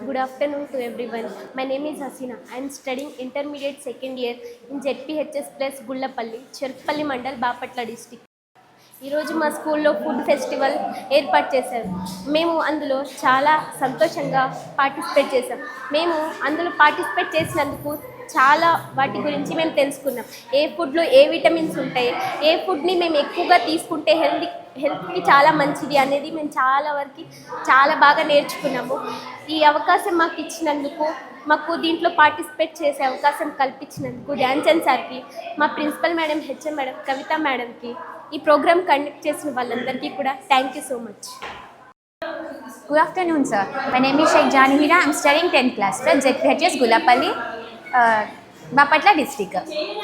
Good afternoon to everyone. My name is Hasina. I am studying intermediate second year in ZPHS Plus Gullapalli, Cherpalli Mandal, Bapatla district. ఈరోజు మా స్కూల్లో food festival ఏర్పాటు చేశారు. మేము అందులో చాలా సంతోషంగా పార్టిసిపేట్ చేసాం. మేము అందులో పార్టిసిపేట్ చేసినందుకు చాలా వాటి గురించి మేము తెలుసుకున్నాం. ఏ ఫుడ్లో ఏ విటమిన్స్ ఉంటాయి, ఏ ఫుడ్ని మేము ఎక్కువగా తీసుకుంటే హెల్త్కి చాలా మంచిది అనేది మేము చాలా బాగా నేర్చుకున్నాము. ఈ అవకాశం మాకు ఇచ్చినందుకు, మాకు దీంట్లో పార్టిసిపేట్ చేసే అవకాశం కల్పించినందుకు ధ్యాన్చంద్ సార్కి, మా ప్రిన్సిపల్ మేడం హెచ్ఎం మేడం కవిత మేడంకి, ఈ ప్రోగ్రామ్ కండక్ట్ చేసిన వాళ్ళందరికీ కూడా thank you so much. Good afternoon, sir. My name is Sheikh Janhira. I'm studying 10th class at ZPHS Gullapalli, Bapatla district.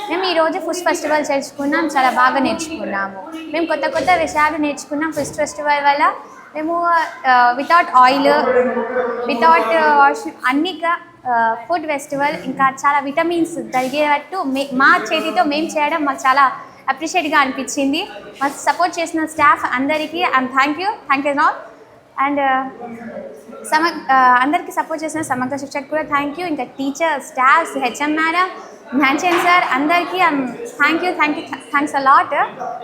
మేము ఈరోజు ఫుడ్ ఫెస్టివల్ చేసుకున్నాం, చాలా బాగా నేర్చుకున్నాము. మేము కొత్త విషయాలు నేర్చుకున్నాం. ఫుడ్ ఫెస్టివల్ వల్ల మేము వితౌట్ ఆయిల్, వితౌట్ అన్నిగా ఫుడ్ ఫెస్టివల్ ఇంకా చాలా విటమిన్స్ జరిగేటట్టు మా చేతితో మేము చేయడం మాకు చాలా అప్రిషియేట్గా అనిపించింది. మాకు సపోర్ట్ చేసిన స్టాఫ్ అందరికీ థ్యాంక్ యూ నాట్. అండ్ అందరికీ సపోర్ట్ చేసిన సమగ్ర శిక్షకు కూడా థ్యాంక్ యూ. ఇంకా teacher, staffs, HM madam, Dhyan Chand sir అందరికీ థ్యాంక్స్ అలాట్.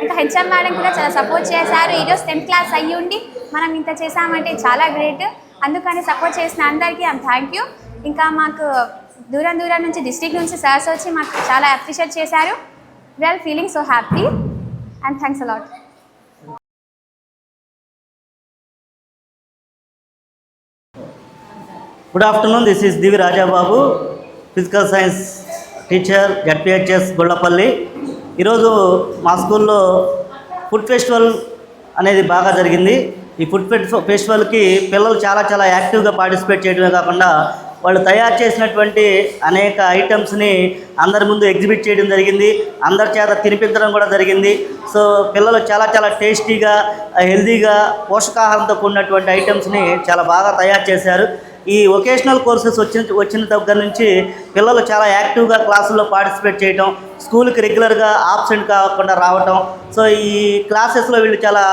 ఇంకా హెచ్ఎం మేడం కూడా చాలా సపోర్ట్ చేశారు. ఈరోజు 10th క్లాస్ అయ్యి ఉండి మనం ఇంత చేసామంటే చాలా గ్రేట్. అందుకని సపోర్ట్ చేసిన అందరికీ థ్యాంక్ యూ. ఇంకా మాకు దూరం నుంచి డిస్ట్రిక్ట్ నుంచి సార్స్ వచ్చి మాకు చాలా అప్రిషియేట్ చేశారు. We are feeling so happy and thanks a lot. Good afternoon, this is Divi Raja Babu, physical science teacher ZPHS Gullapalli. ఈరోజు మా స్కూల్లో ఫుడ్ ఫెస్టివల్ అనేది బాగా జరిగింది. ఈ ఫుడ్ ఫెస్టివల్కి పిల్లలు చాలా యాక్టివ్గా పార్టిసిపేట్ చేయడమే కాకుండా వాళ్ళు తయారు చేసినటువంటి అనేక ఐటమ్స్ని అందరి ముందు ఎగ్జిబిట్ చేయడం జరిగింది. అందరి చేత తినిపించడం కూడా జరిగింది. సో పిల్లలు చాలా టేస్టీగా, హెల్తీగా, పోషకాహారంతో కూడినటువంటి ఐటమ్స్ని చాలా బాగా తయారు చేశారు. ఈ వొకేషనల్ కోర్సెస్ వచ్చిన దగ్గర నుంచి పిల్లలు చాలా యాక్టివ్గా క్లాసుల్లో పార్టిసిపేట్ చేయటం, స్కూల్కి రెగ్యులర్గా ఆబ్సెంట్ కాకుండా రావటం. సో ఈ క్లాసెస్లో వీళ్ళు చాలా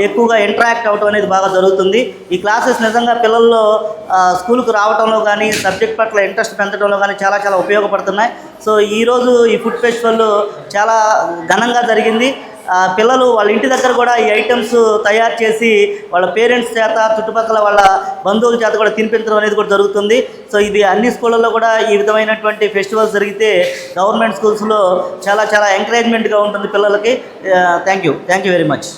ఎక్కువగా ఇంటరాక్ట్ అవ్వటం అనేది బాగా జరుగుతుంది. ఈ క్లాసెస్ నిజంగా పిల్లల్లో స్కూల్కి రావడంలో కానీ, సబ్జెక్ట్ పట్ల ఇంట్రెస్ట్ పెంచడంలో కానీ చాలా ఉపయోగపడుతున్నాయి. సో ఈరోజు ఈ ఫుడ్ ఫెస్టివల్ చాలా ఘనంగా జరిగింది. పిల్లలు వాళ్ళ ఇంటి దగ్గర కూడా ఈ ఐటమ్స్ తయారు చేసి వాళ్ళ పేరెంట్స్ చేత, చుట్టుపక్కల వాళ్ళ బంధువుల చేత కూడా తినిపించడం అనేది కూడా జరుగుతుంది. సో ఇది అన్ని స్కూళ్ళల్లో కూడా ఈ విధమైనటువంటి ఫెస్టివల్స్ జరిగితే గవర్నమెంట్ స్కూల్స్లో చాలా ఎంకరేజ్మెంట్గా ఉంటుంది పిల్లలకి. Thank you very much.